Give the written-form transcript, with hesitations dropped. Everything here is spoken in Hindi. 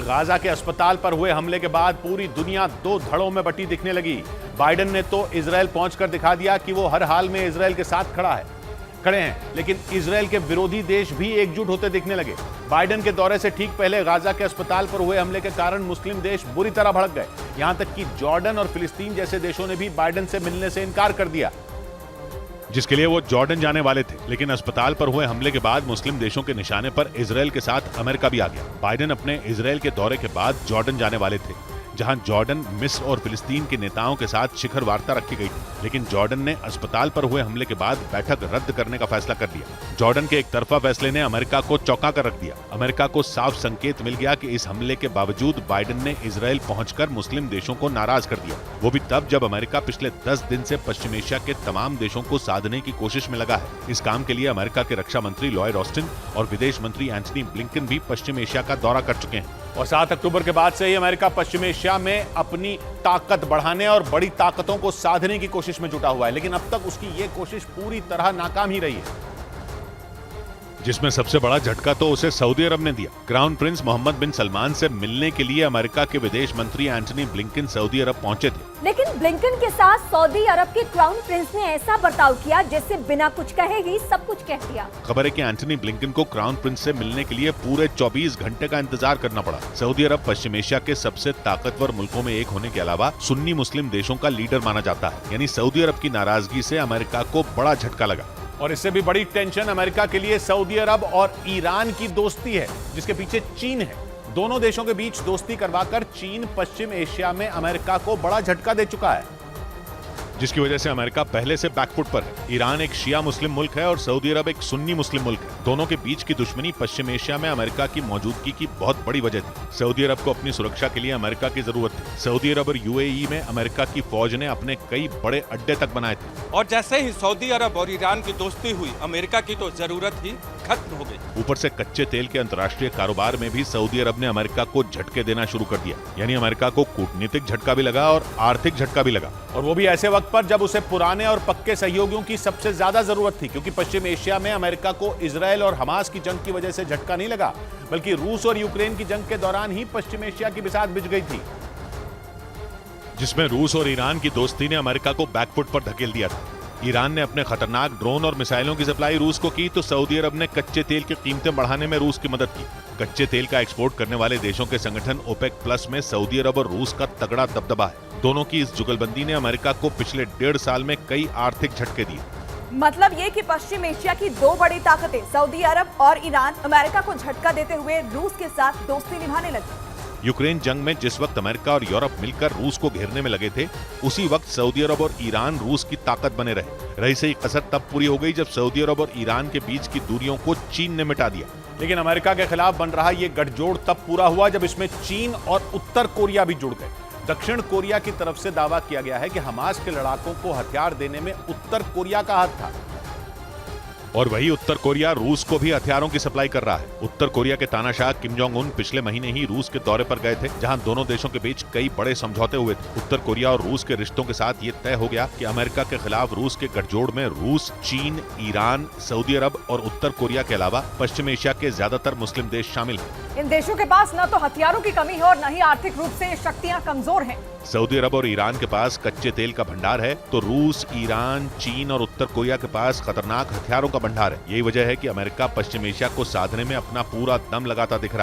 गाजा के अस्पताल पर हुए हमले के बाद पूरी दुनिया दो धड़ों में बटी दिखने लगी। बाइडेन ने तो इजरायल पहुंचकर दिखा दिया कि वो हर हाल में इजरायल के साथ खड़े हैं, लेकिन इजरायल के विरोधी देश भी एकजुट होते दिखने लगे। बाइडेन के दौरे से ठीक पहले गाजा के अस्पताल पर हुए हमले के कारण मुस्लिम देश बुरी तरह भड़क गए। यहां तक कि जॉर्डन और फिलिस्तीन जैसे देशों ने भी बाइडेन से मिलने से इनकार कर दिया, जिसके लिए वो जॉर्डन जाने वाले थे। लेकिन अस्पताल पर हुए हमले के बाद मुस्लिम देशों के निशाने पर इजरायल के साथ अमेरिका भी आ गया। बाइडेन अपने इजरायल के दौरे के बाद जॉर्डन जाने वाले थे, जहां जॉर्डन, मिस्र और फिलिस्तीन के नेताओं के साथ शिखर वार्ता रखी गई थी। लेकिन जॉर्डन ने अस्पताल पर हुए हमले के बाद बैठक रद्द करने का फैसला कर लिया। जॉर्डन के एक तरफा फैसले ने अमेरिका को चौंका कर रख दिया। अमेरिका को साफ संकेत मिल गया कि इस हमले के बावजूद बाइडेन ने इजरायल पहुंचकर मुस्लिम देशों को नाराज कर दिया, वो भी तब जब अमेरिका पिछले 10 दिन से पश्चिम एशिया के तमाम देशों को साधने की कोशिश में लगा है। इस काम के लिए अमेरिका के रक्षा मंत्री लॉयड ऑस्टिन और विदेश मंत्री एंटनी ब्लिंकन भी पश्चिम एशिया का दौरा कर चुके हैं। और 7 अक्टूबर के बाद से ही अमेरिका पश्चिम एशिया में अपनी ताकत बढ़ाने और बड़ी ताकतों को साधने की कोशिश में जुटा हुआ है, लेकिन अब तक उसकी ये कोशिश पूरी तरह नाकाम ही रही है, जिसमें सबसे बड़ा झटका तो उसे सऊदी अरब ने दिया। क्राउन प्रिंस मोहम्मद बिन सलमान से मिलने के लिए अमेरिका के विदेश मंत्री एंटनी ब्लिंकन सऊदी अरब पहुंचे थे, लेकिन ब्लिंकन के साथ सऊदी अरब के क्राउन प्रिंस ने ऐसा बर्ताव किया जैसे बिना कुछ कहे ही सब कुछ कह दिया। खबर है कि एंटनी ब्लिंकन को क्राउन प्रिंस से मिलने के लिए पूरे 24 घंटे का इंतजार करना पड़ा। सऊदी अरब पश्चिम एशिया के सबसे ताकतवर मुल्कों में एक होने के अलावा सुन्नी मुस्लिम देशों का लीडर माना जाता है, यानी सऊदी अरब की नाराजगी से अमेरिका को बड़ा झटका लगा। और इससे भी बड़ी टेंशन अमेरिका के लिए सऊदी अरब और ईरान की दोस्ती है, जिसके पीछे चीन है। दोनों देशों के बीच दोस्ती करवाकर चीन पश्चिम एशिया में अमेरिका को बड़ा झटका दे चुका है, जिसकी वजह से अमेरिका पहले से बैकफुट पर है। ईरान एक शिया मुस्लिम मुल्क है और सऊदी अरब एक सुन्नी मुस्लिम मुल्क है। दोनों के बीच की दुश्मनी पश्चिम एशिया में अमेरिका की मौजूदगी की बहुत बड़ी वजह थी। सऊदी अरब को अपनी सुरक्षा के लिए अमेरिका की जरूरत थी। सऊदी अरब और यूएई में अमेरिका की फौज ने अपने कई बड़े अड्डे तक बनाए थे। और जैसे ही सऊदी अरब और ईरान की दोस्ती हुई, अमेरिका की तो जरूरत ही खत्म हो गई। ऊपर से कच्चे तेल के अंतर्राष्ट्रीय कारोबार में भी सऊदी अरब ने अमेरिका को झटके देना शुरू कर दिया, यानी अमेरिका को कूटनीतिक झटका भी लगा और आर्थिक झटका भी लगा, और वो भी ऐसे वक्त पर जब उसे पुराने और पक्के सहयोगियों की सबसे ज्यादा जरूरत थी। क्योंकि पश्चिम एशिया में अमेरिका को इजरायल और हमास की जंग की वजह से झटका नहीं लगा, बल्कि रूस और यूक्रेन की जंग के दौरान ही पश्चिम एशिया की बिसात बिछ गई थी, जिसमें रूस और ईरान की दोस्ती ने अमेरिका को बैकफुट पर धकेल दिया था। ईरान ने अपने खतरनाक ड्रोन और मिसाइलों की सप्लाई रूस को की, तो सऊदी अरब ने कच्चे तेल की कीमतें बढ़ाने में रूस की मदद की। कच्चे तेल का एक्सपोर्ट करने वाले देशों के संगठन ओपेक प्लस में सऊदी अरब और रूस का तगड़ा दबदबा है। दोनों की इस जुगलबंदी ने अमेरिका को पिछले 1.5 साल में कई आर्थिक झटके दिए। मतलब ये कि पश्चिम एशिया की दो बड़ी ताकतें सऊदी अरब और ईरान अमेरिका को झटका देते हुए रूस के साथ दोस्ती निभाने लगी। यूक्रेन जंग में जिस वक्त अमेरिका और यूरोप मिलकर रूस को घेरने में लगे थे, उसी वक्त सऊदी अरब और ईरान रूस की ताकत बने रहे। रही सही कसर तब पूरी हो गई जब सऊदी अरब और ईरान के बीच की दूरियों को चीन ने मिटा दिया। लेकिन अमेरिका के खिलाफ बन रहा ये गठजोड़ तब पूरा हुआ जब इसमें चीन और उत्तर कोरिया भी जुड़ गए। दक्षिण कोरिया की तरफ से दावा किया गया है कि हमास के लड़ाकों को हथियार देने में उत्तर कोरिया का हाथ था, और वही उत्तर कोरिया रूस को भी हथियारों की सप्लाई कर रहा है। उत्तर कोरिया के तानाशाह किम जोंग उन पिछले महीने ही रूस के दौरे पर गए थे, जहां दोनों देशों के बीच कई बड़े समझौते हुए थे। उत्तर कोरिया और रूस के रिश्तों के साथ ये तय हो गया कि अमेरिका के खिलाफ रूस के गठजोड़ में रूस, चीन, ईरान, सऊदी अरब और उत्तर कोरिया के अलावा पश्चिम एशिया के ज्यादातर मुस्लिम देश शामिल हैं। इन देशों के पास न तो हथियारों की कमी है और न ही आर्थिक रूप से शक्तियां कमजोर हैं। सऊदी अरब और ईरान के पास कच्चे तेल का भंडार है, तो रूस, ईरान, चीन और उत्तर कोरिया के पास खतरनाक हथियारों का भंडार है। यही वजह है कि अमेरिका पश्चिम एशिया को साधने में अपना पूरा दम लगाता दिख रहा है।